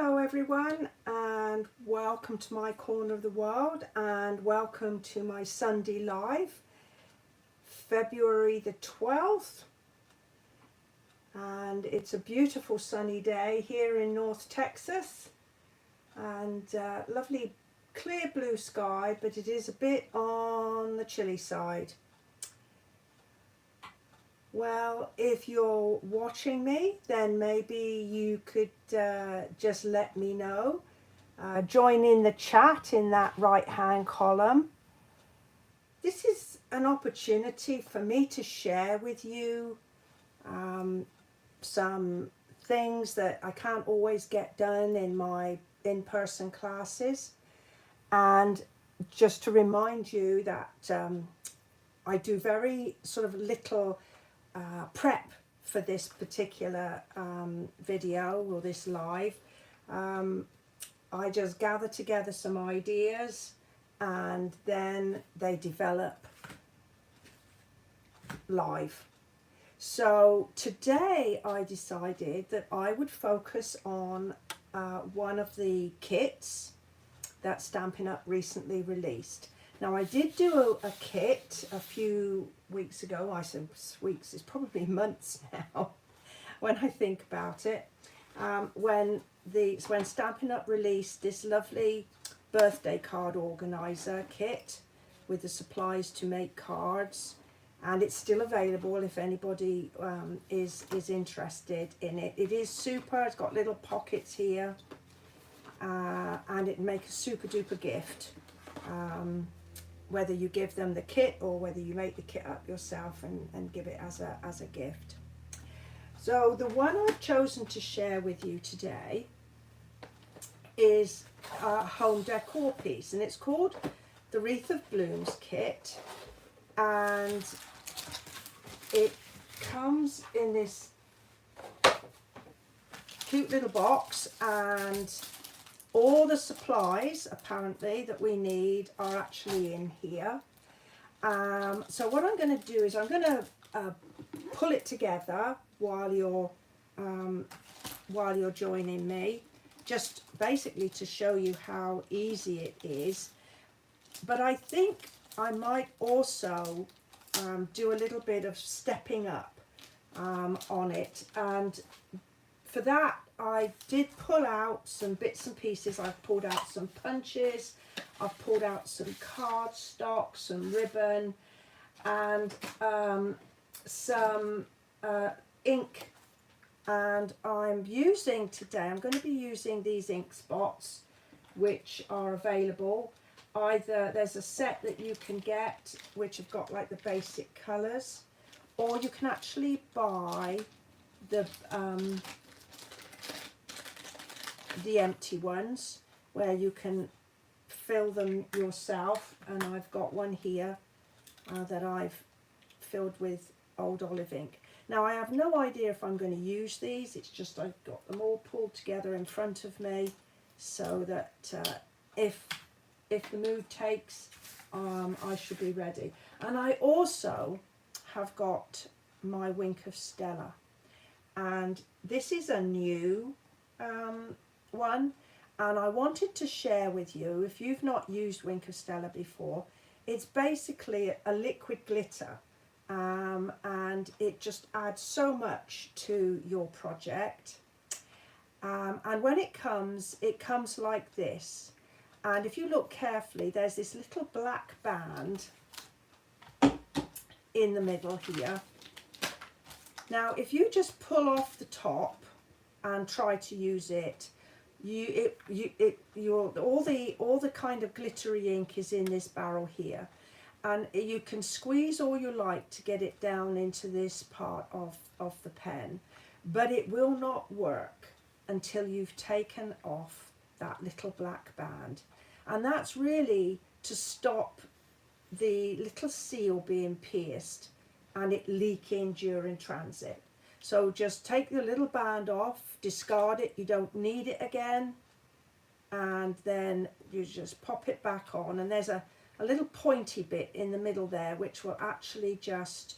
Hello everyone, and welcome to my corner of the world, and welcome to my Sunday live, February the 12th, and it's a beautiful sunny day here in North Texas, and lovely clear blue sky, but it is a bit on the chilly side. Well, if you're watching me, then maybe you could just let me know. Join in the chat in that right hand column. This is an opportunity for me to share with you some things that I can't always get done in my in-person classes. And just to remind you that I do very sort of little prep for this particular video or this live. I just gather together some ideas and then they develop live. So today I decided that I would focus on one of the kits that Stampin' Up! Recently released. Now I did do a kit a few weeks ago. I said weeks, it's probably months now when I think about it. When Stampin' Up! Released this lovely birthday card organizer kit with the supplies to make cards, and it's still available if anybody is interested in it. It is super. It's got little pockets here, and it makes a super duper gift. Whether you give them the kit or whether you make the kit up yourself and give it as a gift. So the one I've chosen to share with you today is a home decor piece, and it's called the Wreath of Blooms kit, and it comes in this cute little box, and all the supplies apparently that we need are actually in here. So what I'm going to do is I'm going to pull it together while you're joining me, just basically to show you how easy it is. But I think I might also do a little bit of stepping up on it, and for that I did pull out some bits and pieces. I've pulled out some punches, I've pulled out some cardstock, some ribbon, and some ink. And I'm going to be using these ink spots, which are available. Either there's a set that you can get which have got like the basic colours, or you can actually buy the empty ones where you can fill them yourself, and I've got one here that I've filled with old olive ink. Now I have no idea if I'm going to use these, it's just I've got them all pulled together in front of me so that if the mood takes, I should be ready. And I also have got my Wink of Stella, and this is a new one, and I wanted to share with you, if you've not used Wink of Stella before, it's basically a liquid glitter, and it just adds so much to your project. And when it comes like this, and if you look carefully, there's this little black band in the middle here. Now if you just pull off the top and try to use it, all the kind of glittery ink is in this barrel here, and you can squeeze all you like to get it down into this part of the pen, but it will not work until you've taken off that little black band, and that's really to stop the little seal being pierced and it leaking during transit. So just take the little band off, discard it, you don't need it again, and then you just pop it back on, and there's a little pointy bit in the middle there which will actually just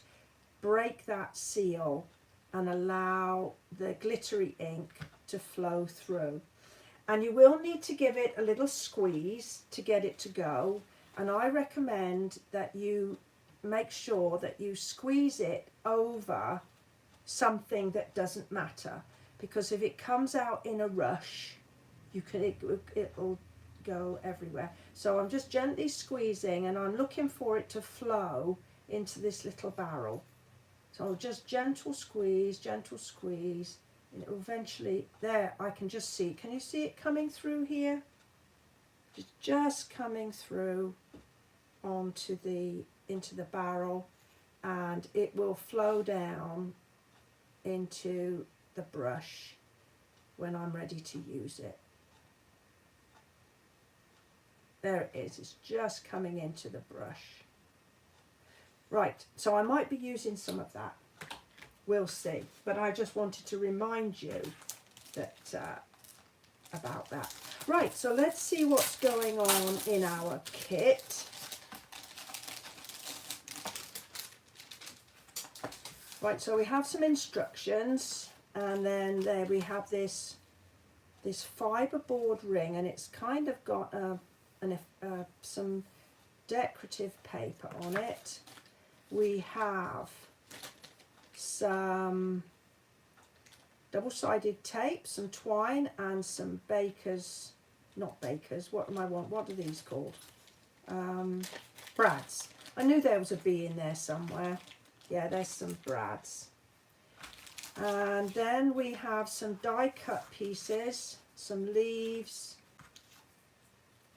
break that seal and allow the glittery ink to flow through. And you will need to give it a little squeeze to get it to go. And I recommend that you make sure that you squeeze it over something that doesn't matter, because if it comes out in a rush, it'll go everywhere. So I'm just gently squeezing, and I'm looking for it to flow into this little barrel. So just gentle squeeze, and it will eventually, there, I can just see, can you see it coming through here? Just coming through into the barrel, and it will flow down into the brush when I'm ready to use it. There it is, it's just coming into the brush. Right, so I might be using some of that. We'll see, but I just wanted to remind you that about that. Right, so let's see what's going on in our kit. Right, so we have some instructions, and then there we have this fiberboard ring, and it's kind of got some decorative paper on it. We have some double-sided tape, some twine, and some what are these called? Brads. I knew there was a B in there somewhere. Yeah, there's some brads. And then we have some die cut pieces, some leaves.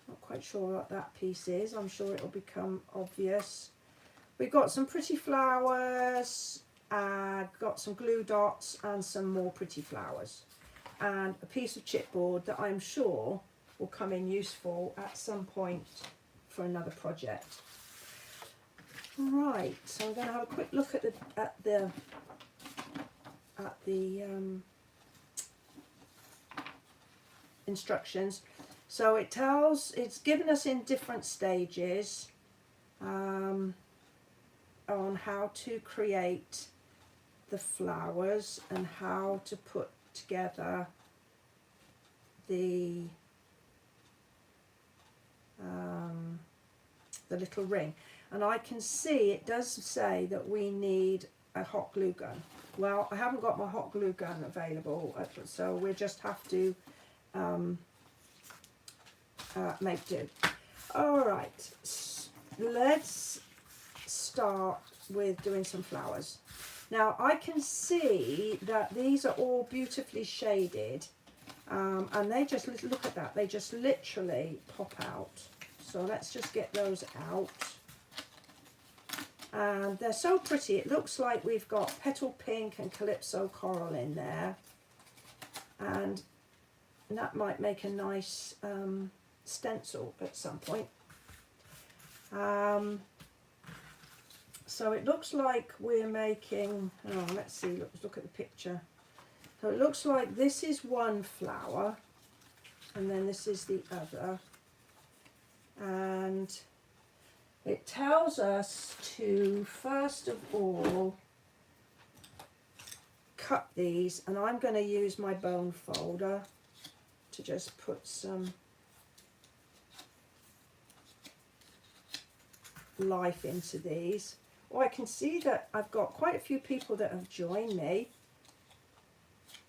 Not quite sure what that piece is. I'm sure it'll become obvious. We've got some pretty flowers, got some glue dots and some more pretty flowers. And a piece of chipboard that I'm sure will come in useful at some point for another project. Right, so I'm going to have a quick look at the instructions. So it's given us in different stages on how to create the flowers and how to put together the little ring. And I can see it does say that we need a hot glue gun. Well, I haven't got my hot glue gun available, so we'll just have to make do. All right, let's start with doing some flowers. Now I can see that these are all beautifully shaded, and they just, look at that, they just literally pop out. So let's just get those out. And they're so pretty. It looks like we've got petal pink and calypso coral in there, and that might make a nice stencil at some point. So it looks like we're making, let's see, let's look at the picture. So it looks like this is one flower, and then this is the other, and it tells us to first of all cut these, and I'm going to use my bone folder to just put some life into these. Oh, I can see that I've got quite a few people that have joined me.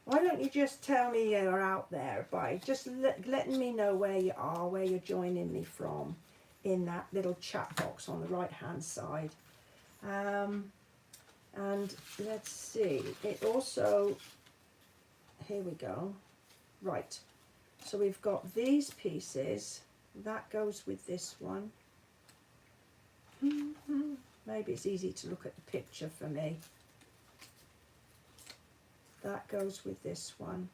Why don't you just tell me you're out there by just letting me know where you are, where you're joining me from, in that little chat box on the right hand side. And let's see, it also, here we go. Right, so we've got these pieces, that goes with this one. Maybe it's easy to look at the picture for me. That goes with this one.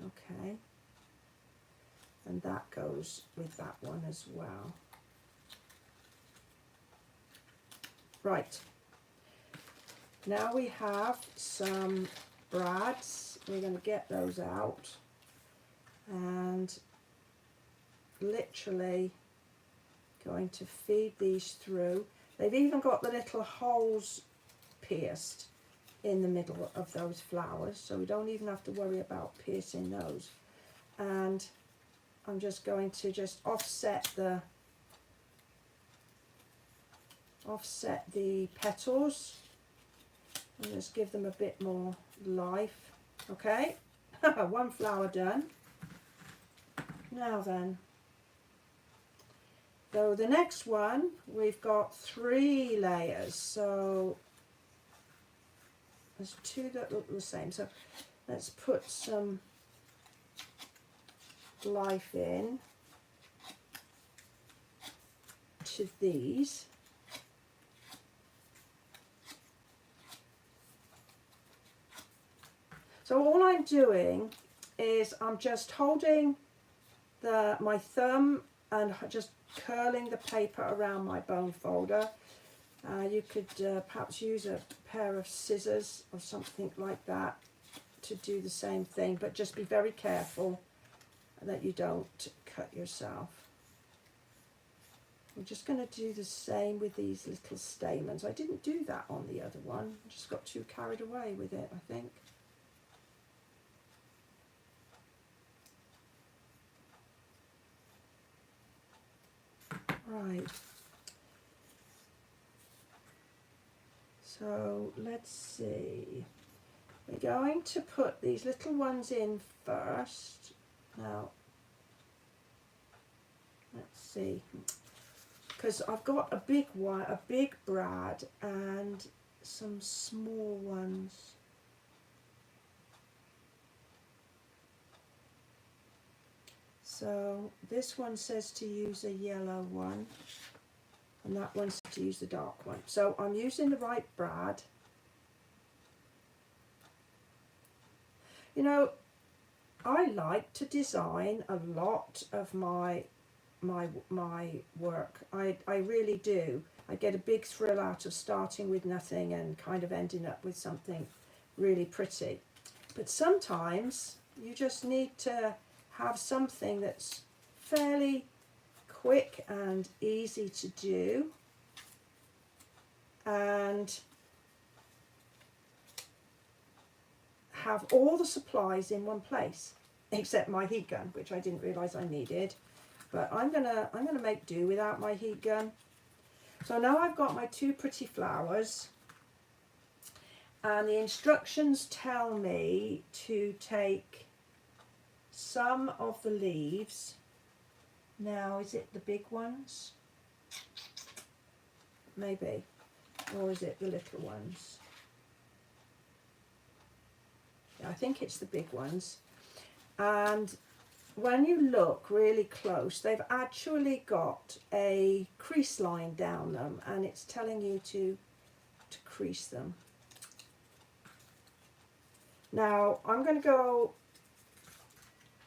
Okay. And that goes with that one as well. Right. Now we have some brads. We're going to get those out and literally going to feed these through. They've even got the little holes pierced in the middle of those flowers, so we don't even have to worry about piercing those. and I'm just going to just offset the petals and just give them a bit more life. Okay, one flower done. Now then, so the next one, we've got 3 layers, so there's 2 that look the same. So let's put some life in to these. So all I'm doing is I'm just holding my thumb and just curling the paper around my bone folder. You could perhaps use a pair of scissors or something like that to do the same thing, but just be very careful that you don't cut yourself. I'm just going to do the same with these little stamens. I didn't do that on the other one, I just got too carried away with it, I think. Right, so let's see, we're going to put these little ones in first. Now, let's see, because I've got a big one, a big brad and some small ones. So this one says to use a yellow one, and that one says to use the dark one. So I'm using the right brad. You know, I like to design a lot of my work. I really do. I get a big thrill out of starting with nothing and kind of ending up with something really pretty. But sometimes you just need to have something that's fairly quick and easy to do, and have all the supplies in one place, except my heat gun, which I didn't realise I needed. But I'm gonna make do without my heat gun. So now I've got my 2 pretty flowers, and the instructions tell me to take some of the leaves. Now, is it the big ones? Maybe. Or is it the little ones? Yeah, I think it's the big ones. And when you look really close, they've actually got a crease line down them, and it's telling you to crease them. Now, I'm going to go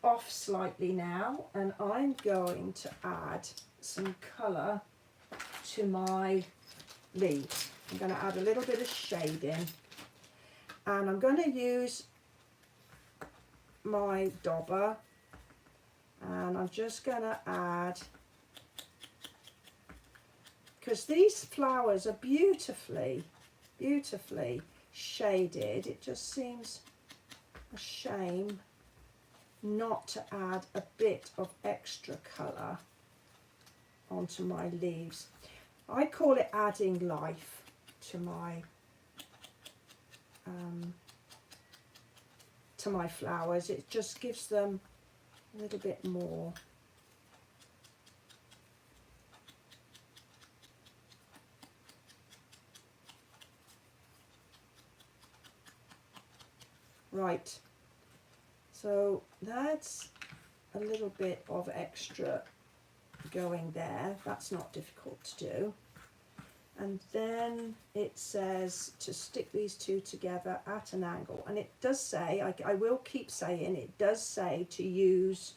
off slightly now, and I'm going to add some colour to my leaves. I'm going to add a little bit of shading, and I'm going to use my dauber, and I'm just going to add, because these flowers are beautifully shaded, it just seems a shame not to add a bit of extra colour onto my leaves. I call it adding life to my flowers. It just gives them a little bit more. Right, so that's a little bit of extra going there. That's not difficult to do. And then it says to stick these 2 together at an angle, and it does say, I will keep saying, it does say to use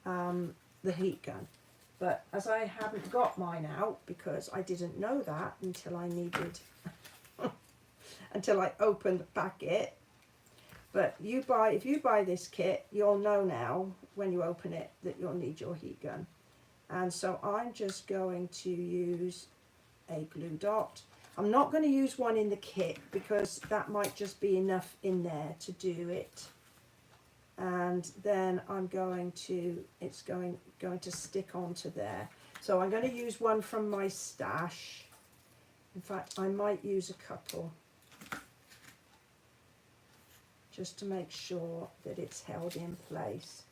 the heat gun, but as I haven't got mine out, because I didn't know that until I needed until I opened the packet. But if you buy this kit, you'll know now when you open it that you'll need your heat gun. And so I'm just going to use a glue dot. I'm not going to use one in the kit because that might just be enough in there to do it and then it's going to stick onto there. So I'm going to use one from my stash. In fact, I might use a couple just to make sure that it's held in place.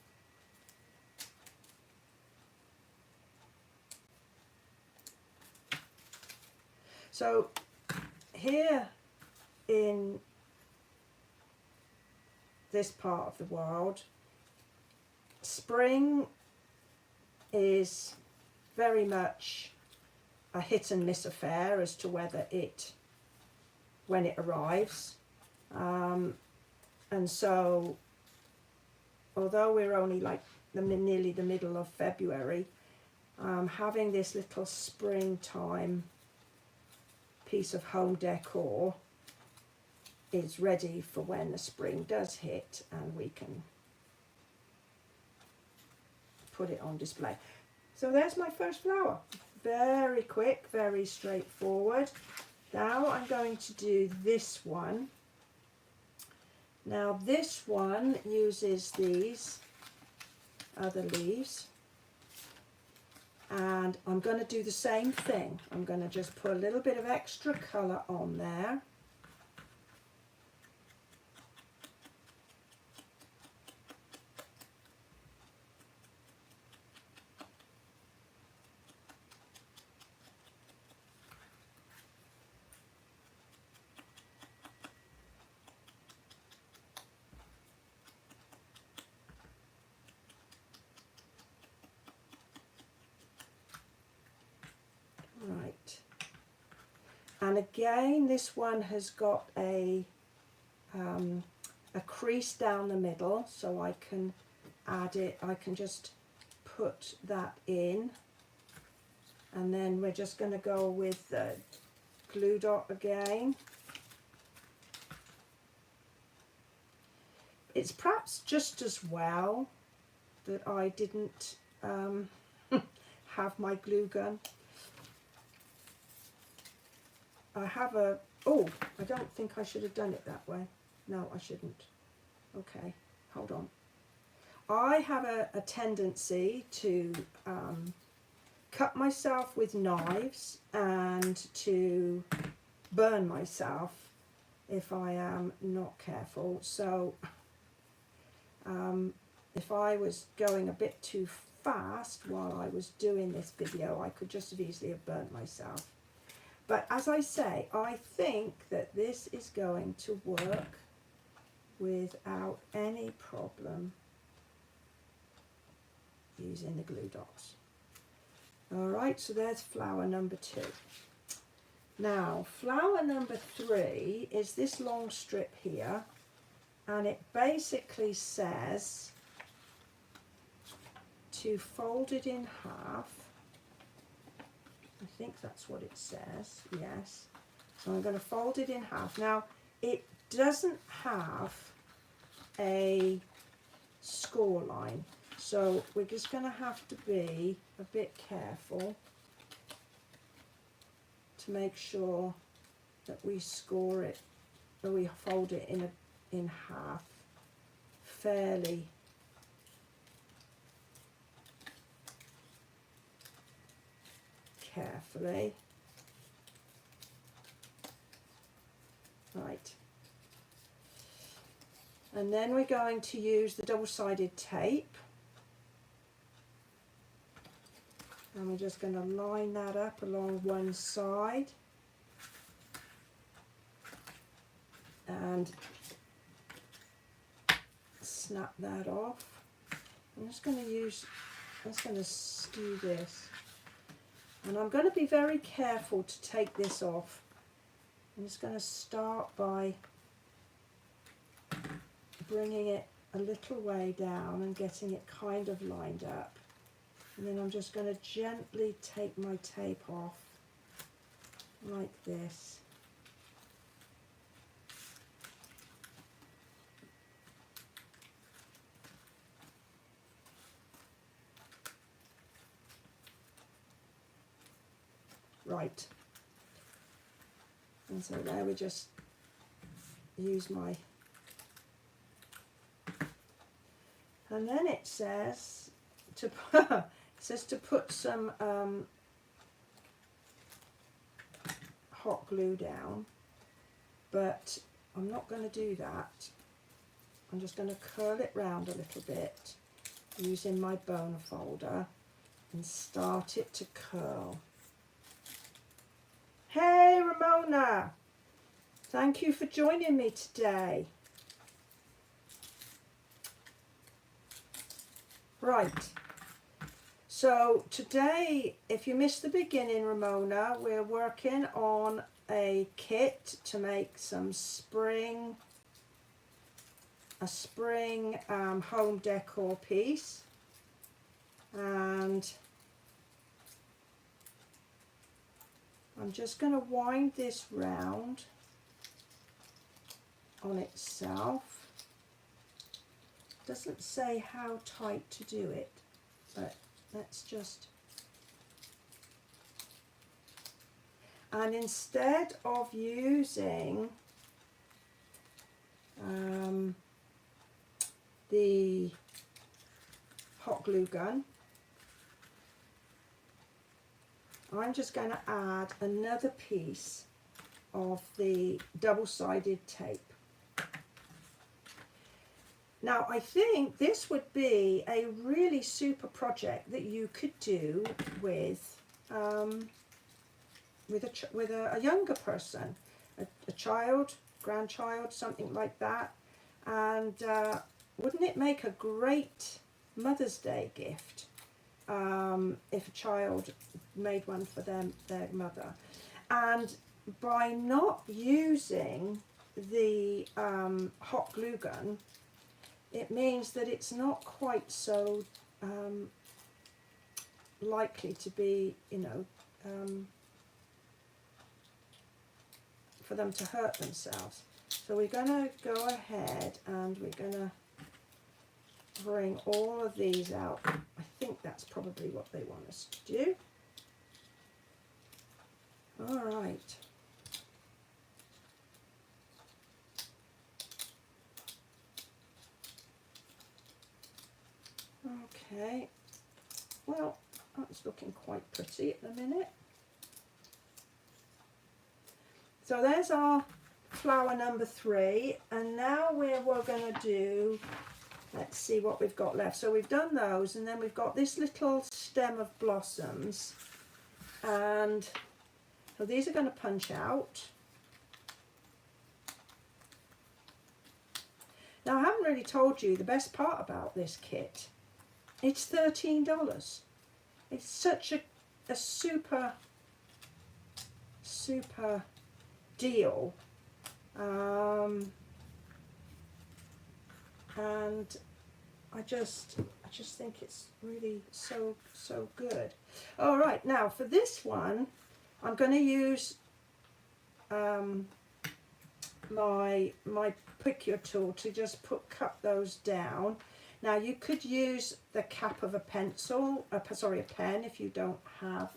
So here in this part of the world, spring is very much a hit and miss affair as to when it arrives. And so, although we're only like nearly the middle of February, having this little springtime piece of home decor is ready for when the spring does hit, and we can put it on display. So there's my first flower. Very quick, very straightforward. Now I'm going to do this one. Now this one uses these other leaves, and I'm going to do the same thing. I'm going to just put a little bit of extra colour on there. Right, and again this one has got a crease down the middle, so I can add it, I can just put that in, and then we're just going to go with the glue dot again. It's perhaps just as well that I didn't have my glue gun. I have a, oh, I don't think I should have done it that way. No, I shouldn't. Okay, hold on. I have a tendency to cut myself with knives and to burn myself if I am not careful. So if I was going a bit too fast while I was doing this video, I could just as easily have burnt myself. But as I say, I think that this is going to work without any problem using the glue dots. Alright, so there's flower number 2. Now, flower number 3 is this long strip here, and it basically says to fold it in half. I think that's what it says, yes. So I'm going to fold it in half. Now, it doesn't have a score line, so we're just going to have to be a bit careful to make sure that we score it, or we fold it in half fairly carefully. Right. And then we're going to use the double-sided tape. And we're just going to line that up along one side. And snap that off. I'm just going to do this. And I'm going to be very careful to take this off. I'm just going to start by bringing it a little way down and getting it kind of lined up. And then I'm just going to gently take my tape off like this. Right, and so there we just use my And then it says to it says to put some hot glue down, but I'm not going to do that. I'm just going to curl it round a little bit using my bone folder and start it to curl. Hey Ramona, thank you for joining me today. Right, so today, if you missed the beginning, Ramona, we're working on a kit to make some a spring home decor piece, and I'm just going to wind this round on itself. Doesn't say how tight to do it, but let's just, and instead of using the hot glue gun, I'm just going to add another piece of the double-sided tape. Now, I think this would be a really super project that you could do with a younger person, a child, grandchild, something like that. And wouldn't it make a great Mother's Day gift if a child made one for their mother? And by not using the hot glue gun, it means that it's not quite so likely to be, for them to hurt themselves. So we're going to go ahead and we're going to bring all of these out. I think that's probably what they want us to do. All right. Okay, well, that's looking quite pretty at the minute. So there's our flower number 3, and now we're going to do, let's see what we've got left. So we've done those, and then we've got this little stem of blossoms, and so these are going to punch out. Now, I haven't really told you the best part about this kit. It's $13. It's such a super deal, and I just think it's really so good. All right, now for this one, I'm going to use my picture tool to just cut those down. Now you could use the cap of a pencil, a pen, if you don't have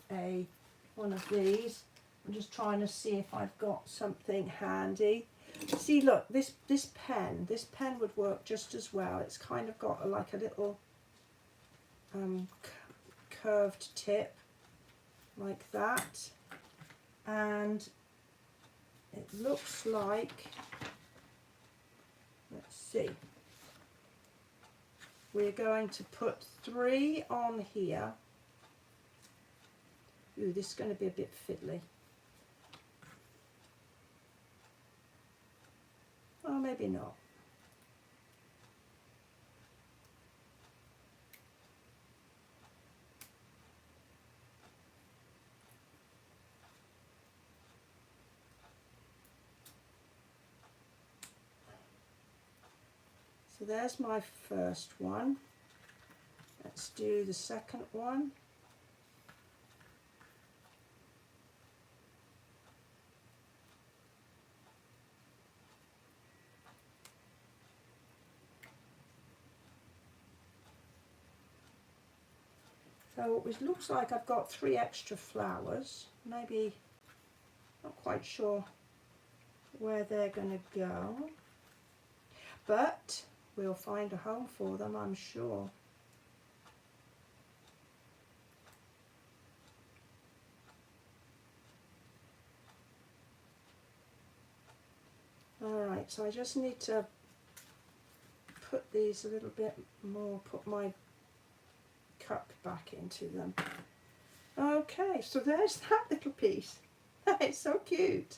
one of these. I'm just trying to see if I've got something handy. See, look, this pen would work just as well. It's kind of got like a little curved tip like that, and it looks like, let's see, we're going to put 3 on here. Ooh, this is going to be a bit fiddly. Oh, maybe not. So there's my first one. Let's do the second one. So it looks like I've got 3 extra flowers. Maybe, not quite sure where they're going to go. But we'll find a home for them, I'm sure. Alright, so I just need to put these a little bit more, put my cup back into them. Okay, so there's that little piece. It's so cute.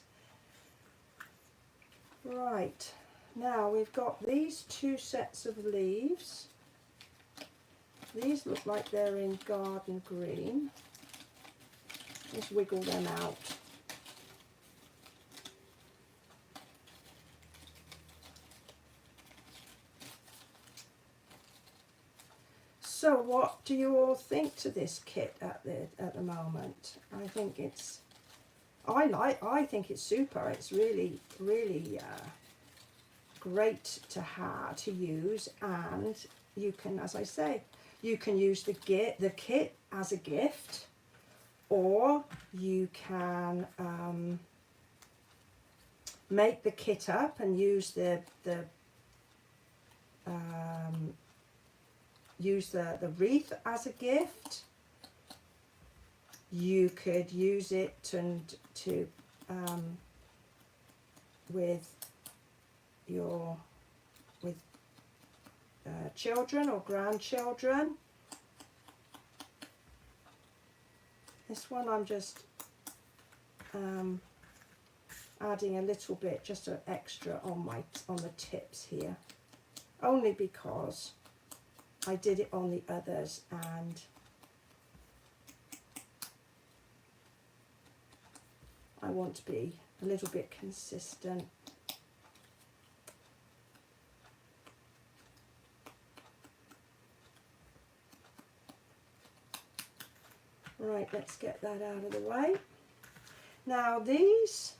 Right, now we've got these two sets of leaves. These look like they're in garden green. Just wiggle them out. So what do you all think to this kit at the moment? I think it's, I think it's super. It's really great to have, to use, and you can, as I say, you can use the kit as a gift, or you can make the kit up and use the wreath as a gift. You could use it to with children or grandchildren. This one I'm just adding a little bit, just an extra on the tips here, only because I did it on the others and I want to be a little bit consistent. Right, let's get that out of the way. Now these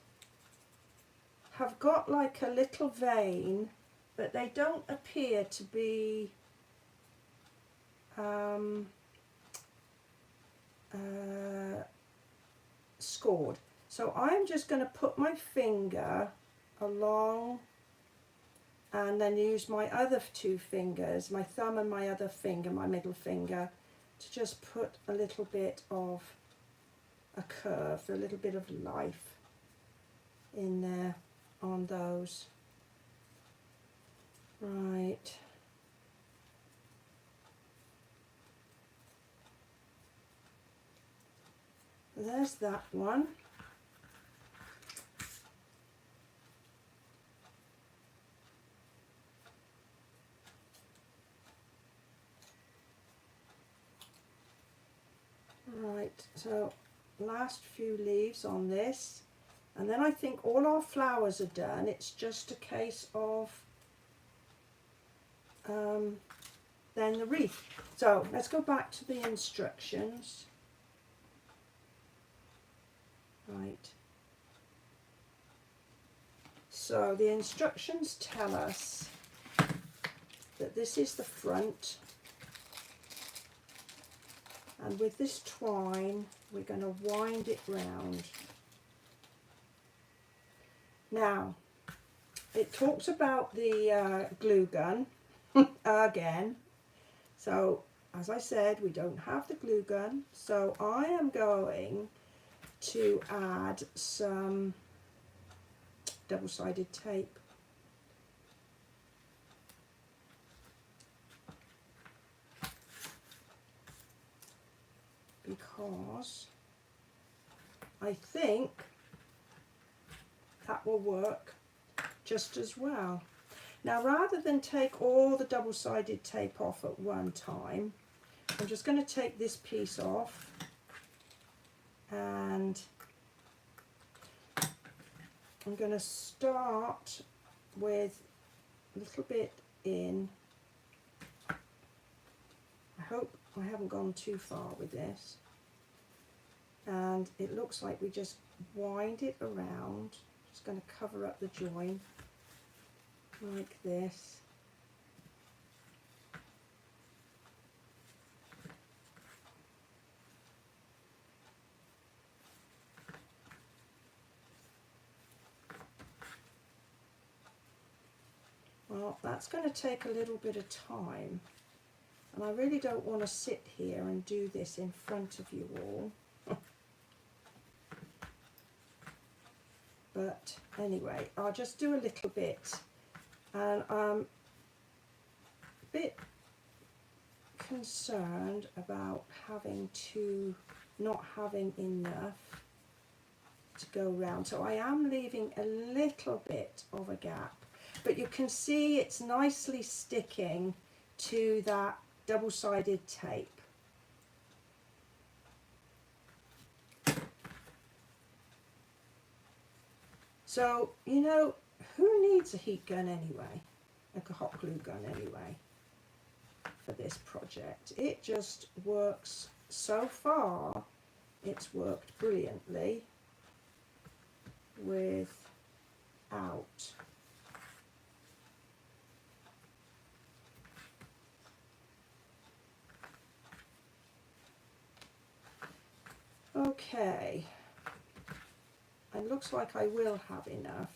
have got like a little vein, but they don't appear to be scored. So I'm just going to put my finger along and then use my other two fingers, my thumb and my other finger, my middle finger, to just put a little bit of a curve, a little bit of life in there on those. Right. There's that one. Right, so last few leaves on this, and then I think all our flowers are done. It's just a case of then the wreath. So let's go back to the instructions. Right. So the instructions tell us that this is the front, and with this twine we're going to wind it round. Now it talks about the glue gun again. So as I said, we don't have the glue gun, so I am going to add some double-sided tape. Because I think that will work just as well. Now, rather than take all the double-sided tape off at one time, I'm just going to take this piece off, and I'm going to start with a little bit in. I hope I haven't gone too far with this. And it looks like we just wind it around. Just going to cover up the join like this. Well, Now that's going to take a little bit of time, and I really don't want to sit here and do this in front of you all. But anyway, I'll just do a little bit, and I'm a bit concerned about not having enough to go round, so I am leaving a little bit of a gap, but you can see it's nicely sticking to that double-sided tape. So, you know, who needs a heat gun anyway, like a hot glue gun anyway, for this project? It just works. So far it's worked brilliantly without. Okay, it looks like I will have enough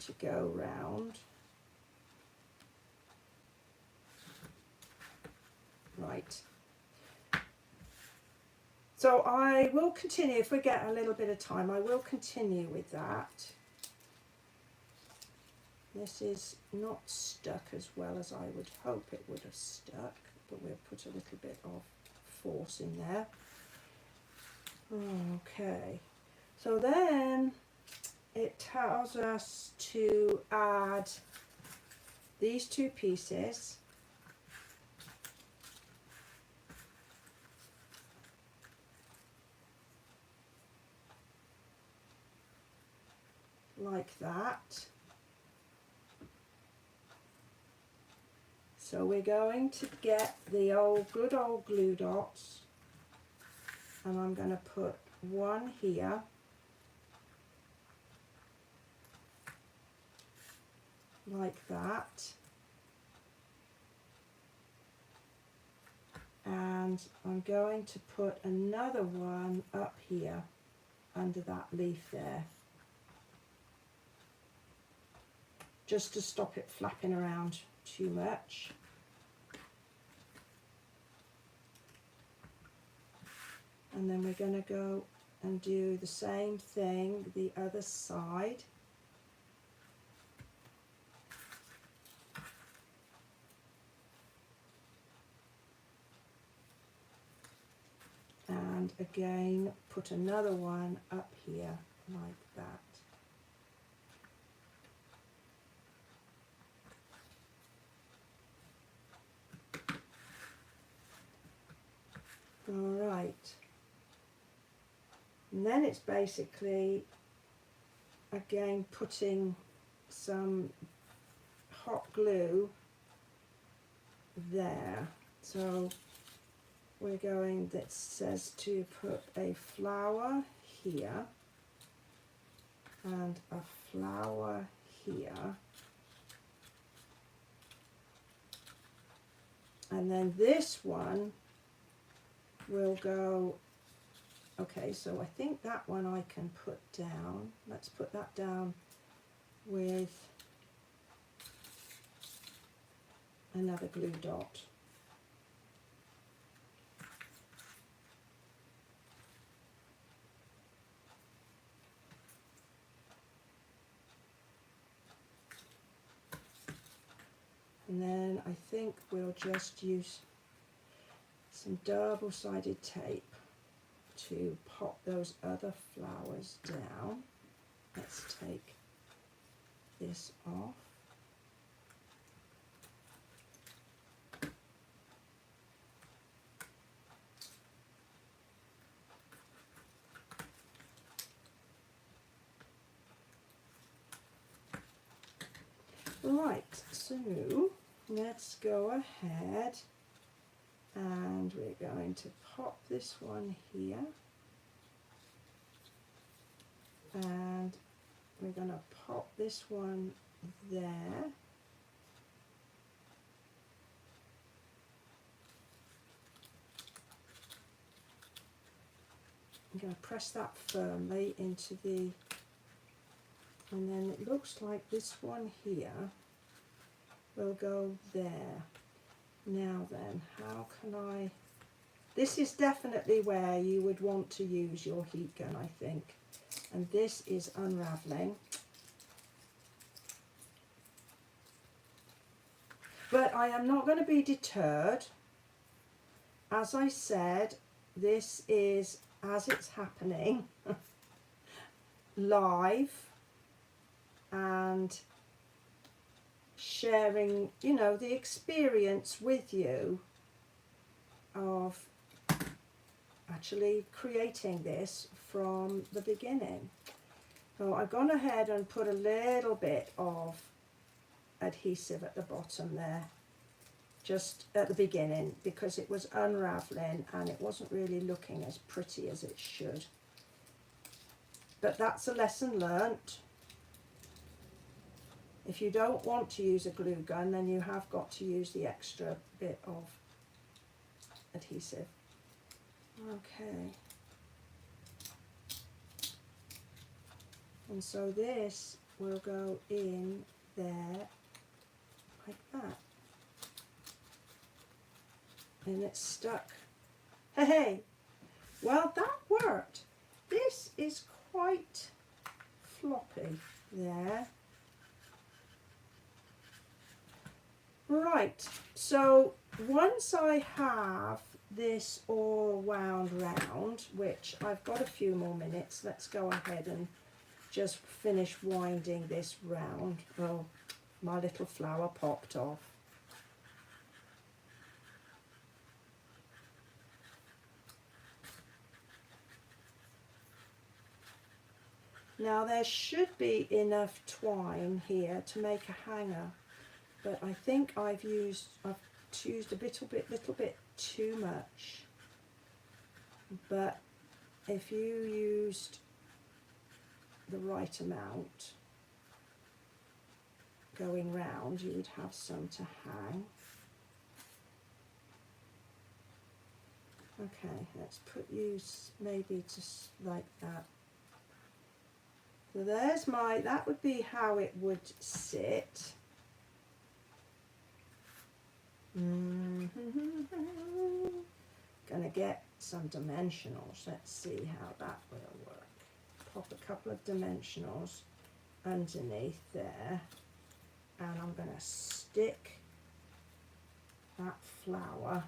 to go round. Right. So I will continue, if we get a little bit of time, I will continue with that. This is not stuck as well as I would hope it would have stuck, but we'll put a little bit of force in there. Okay, so then it tells us to add these two pieces. Like that. So we're going to get the good old glue dots, and I'm going to put one here, like that, and I'm going to put another one up here under that leaf there, just to stop it flapping around too much. And then we're going to go and do the same thing the other side. And again, put another one up here like that. All right. And then it's basically, again, putting some hot glue there. So we're going, that says to put a flower here and a flower here. And then this one will go, okay, so I think that one I can put down. Let's put that down with another glue dot. And then I think we'll just use some double-sided tape to pop those other flowers down. Let's take this off. Right, so let's go ahead and we're going to pop this one here, and we're going to pop this one there, I'm going to press that firmly into the, and then it looks like this one here will go there. Now then, how can I... This is definitely where you would want to use your heat gun, I think. And this is unravelling. But I am not going to be deterred. As I said, this is as it's happening, live, and sharing, you know, the experience with you of actually creating this from the beginning. So I've gone ahead and put a little bit of adhesive at the bottom there, just at the beginning, because it was unraveling and it wasn't really looking as pretty as it should. But that's a lesson learnt. If you don't want to use a glue gun, then you have got to use the extra bit of adhesive. Okay. And so this will go in there like that. And it's stuck. Hey, well, that worked. This is quite floppy there. Right, so once I have this all wound round, which I've got a few more minutes, let's go ahead and just finish winding this round. Oh, my little flower popped off. Now there should be enough twine here to make a hanger, but I think I've used a little bit too much. But if you used the right amount going round, you would have some to hang. Okay, let's put you maybe just like that. So there's my, that would be how it would sit. Gonna get some dimensionals. Let's see how that will work. Pop a couple of dimensionals underneath there, and I'm gonna stick that flower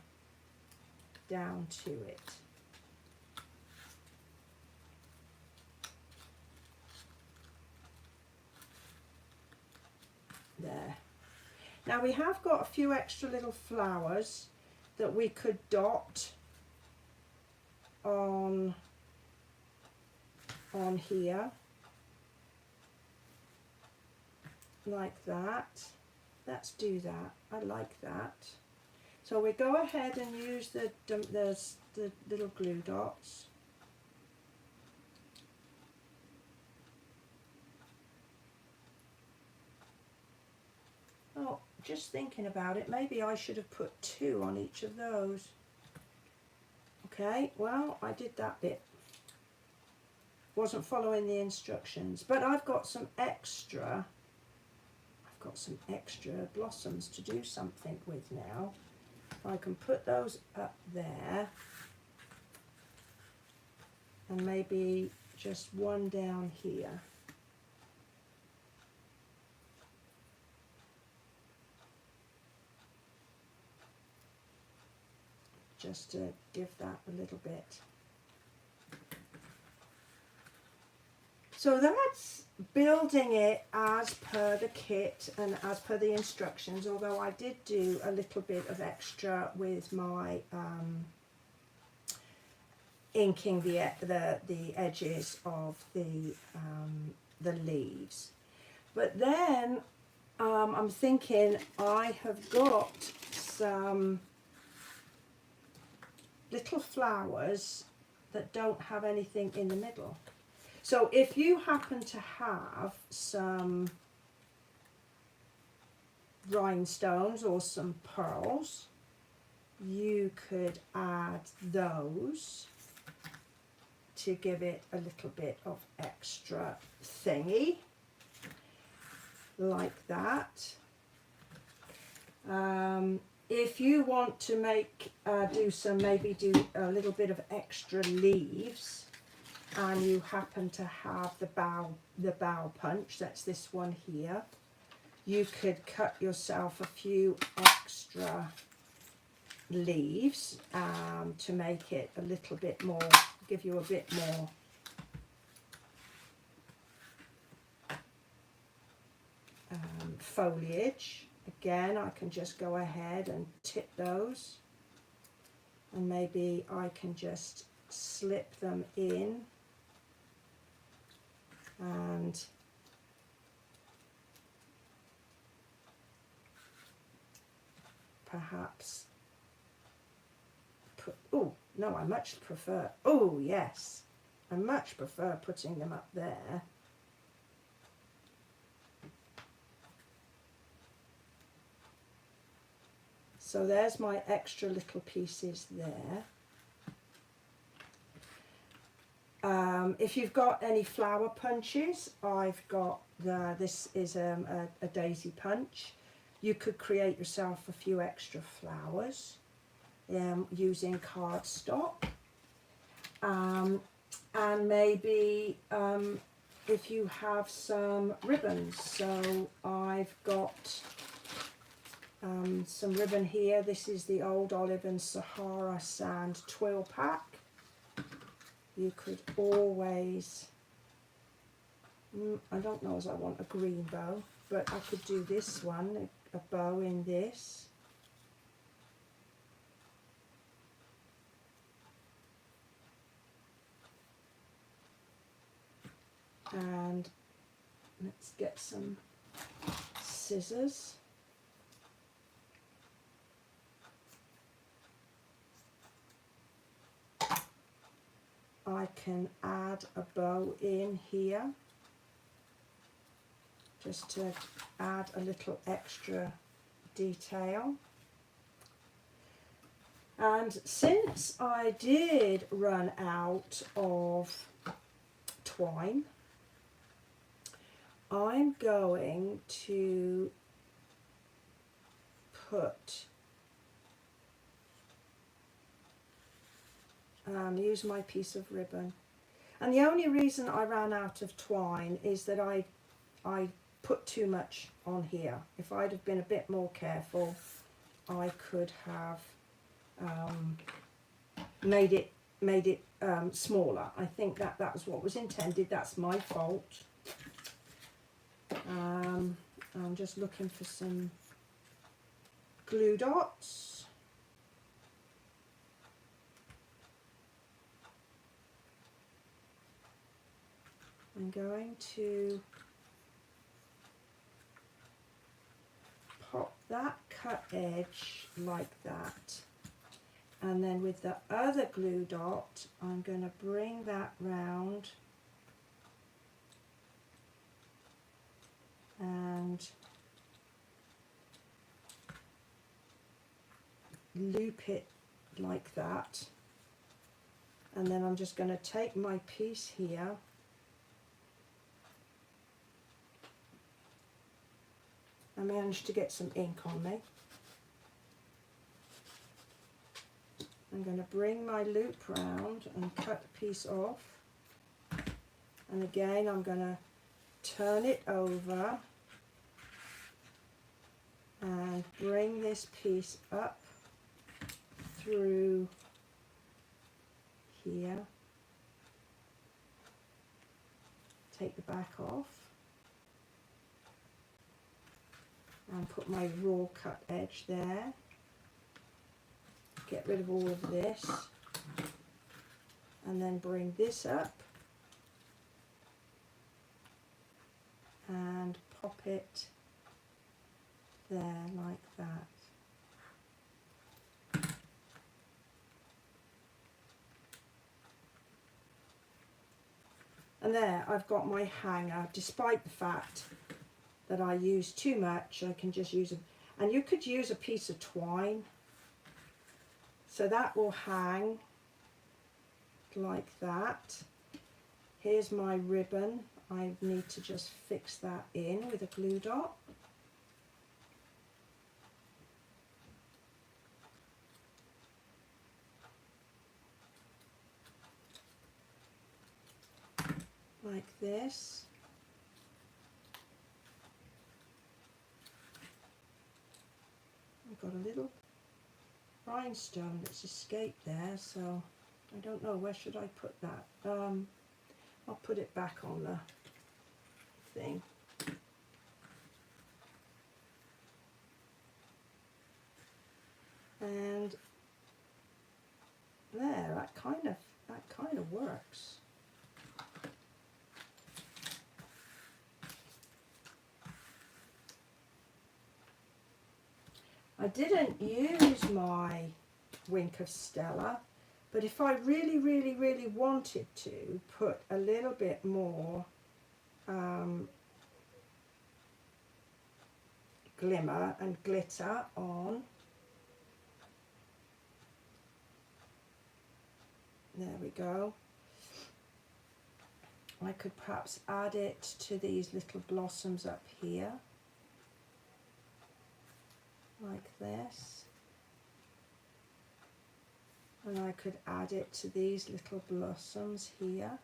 down to it. There. Now we have got a few extra little flowers that we could dot on here, like that. Let's do that. I like that. So we go ahead and use the little glue dots. Oh, just thinking about it, maybe I should have put 2 on each of those. Okay, well, I did that bit. Wasn't following the instructions, but I've got some extra blossoms to do something with now. I can put those up there, and maybe just one down here. Just to give that a little bit. So that's building it as per the kit and as per the instructions, although I did do a little bit of extra with my inking the edges of the leaves. But then I'm thinking I have got some little flowers that don't have anything in the middle. So if you happen to have some rhinestones or some pearls, you could add those to give it a little bit of extra thingy, like that. If you want to make do a little bit of extra leaves, and you happen to have the bow punch, that's this one here, you could cut yourself a few extra leaves to make it a little bit more, give you a bit more foliage. Again, I can just go ahead and tip those, and maybe I can just slip them in and perhaps put, oh no, I much prefer, oh yes, I much prefer putting them up there. So there's my extra little pieces there. If you've got any flower punches, I've got this is a daisy punch. You could create yourself a few extra flowers using cardstock. And maybe if you have some ribbons. So I've got some ribbon here. This is the Old Olive and Sahara Sand Twill Pack. You could always, I don't know as I want a green bow, but I could do this one, a bow in this. And let's get some scissors. I can add a bow in here just to add a little extra detail. And since I did run out of twine, I'm going to put use my piece of ribbon. And the only reason I ran out of twine is that I put too much on here. If I'd have been a bit more careful, I could have made it smaller. I think that was what was intended. That's my fault. I'm just looking for some glue dots. I'm going to pop that cut edge like that, and then with the other glue dot I'm going to bring that round and loop it like that, and then I'm just going to take my piece here I managed to get some ink on me. I'm going to bring my loop round and cut the piece off, and again I'm going to turn it over and bring this piece up through here, take the back off and put my raw cut edge there, get rid of all of this, and then bring this up and pop it there like that. And there I've got my hanger. Despite the fact that I use too much, I can just use and you could use a piece of twine, so that will hang like that. Here's my ribbon. I need to just fix that in with a glue dot. like this. I've got a little rhinestone that's escaped there, so I don't know, where should I put that? I'll put it back on the thing. And there, that kind of works. I didn't use my Wink of Stella, but if I really wanted to put a little bit more glimmer and glitter on, there we go, I could perhaps add it to these little blossoms up here, like this. And I could add it to these little blossoms here,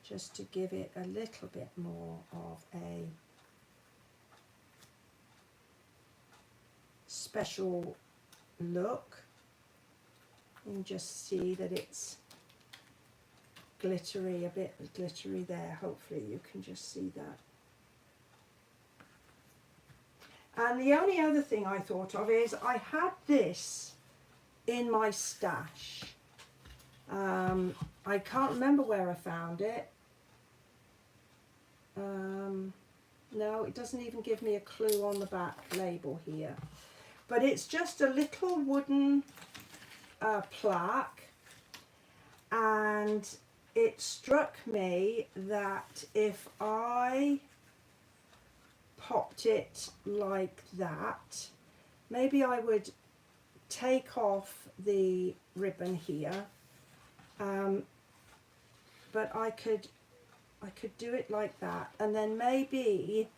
just to give it a little bit more of a special look. And just see that it's glittery, a bit glittery there. Hopefully you can just see that. And the only other thing I thought of is I had this in my stash. I can't remember where I found it. No, it doesn't even give me a clue on the back label here. But it's just a little wooden plaque, and it struck me that if I popped it like that, maybe I would take off the ribbon here, but I could do it like that, and then maybe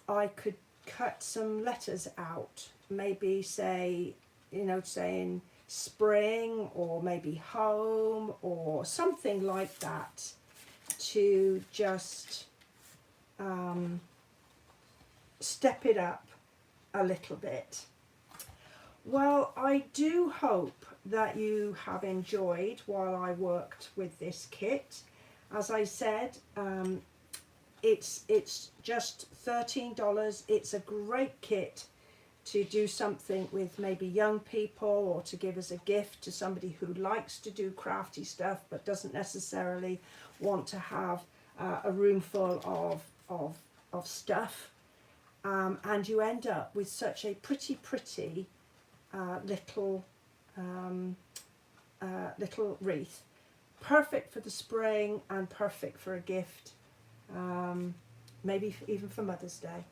I could cut some letters out, maybe say, you know, saying spring, or maybe home, or something like that, to just step it up a little bit. Well, I do hope that you have enjoyed while I worked with this kit. As I said, it's just $13. It's a great kit to do something with maybe young people, or to give as a gift to somebody who likes to do crafty stuff but doesn't necessarily want to have a room full of stuff. And you end up with such a pretty little wreath. Perfect for the spring and perfect for a gift, maybe even for Mother's Day.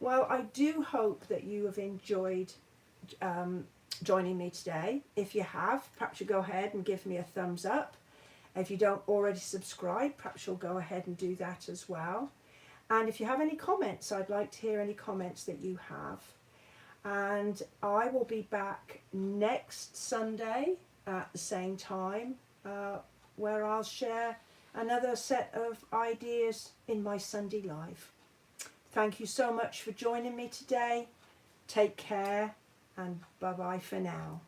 Well, I do hope that you have enjoyed joining me today. If you have, perhaps you'll go ahead and give me a thumbs up. If you don't already subscribe, perhaps you'll go ahead and do that as well. And if you have any comments, I'd like to hear any comments that you have. And I will be back next Sunday at the same time, where I'll share another set of ideas in my Sunday Live. Thank you so much for joining me today. Take care, and bye-bye for now.